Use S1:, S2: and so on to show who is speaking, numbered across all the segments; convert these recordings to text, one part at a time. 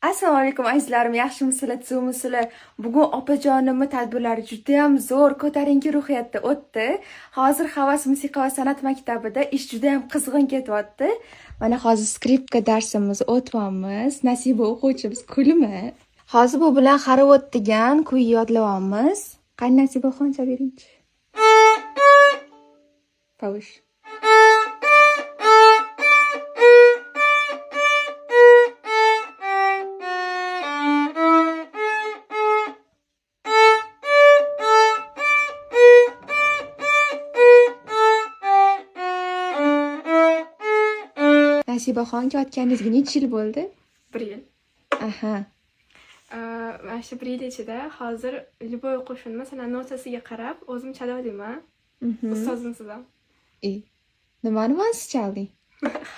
S1: Assalomu alaykum azizlarim, yaxshimisizlar, tuzukmisizlar? Bugun opajonimni tadbirlari juda ham zo'r, ko'tarinki ruhiyatda o'tdi. Hozir Havas musiqa va san'at maktabida ish juda ham qizg'in ketyapti. Mana hozir skripka darsimizni o'tyapmiz. Nasiba o'quvchimiz kulmi? Hozir bu bilan Xaravot degan kuy yodlayapmiz. Qani Nasibaxon chaberingchi. Pavush. Nasibaxonga otganingizga necha yil bo'ldi?
S2: 1 yil.
S1: Aha.
S2: Mana shu 1 yil ichida hozir Liboy qo'shinni masalan notasiga qarab o'zim chalaverman. Ustozim sizdan.
S1: Nimani vansiz chalding?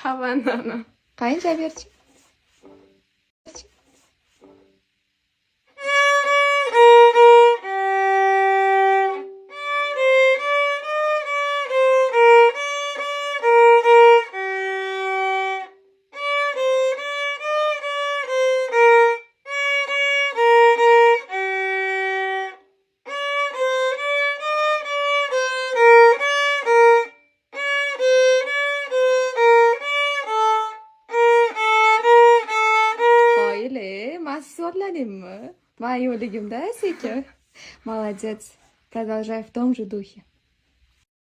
S2: Havandani.
S1: Qancha berchi? Massorladingmi? Men yo'ligimda sekin. Молодец. Продолжай в том же духе.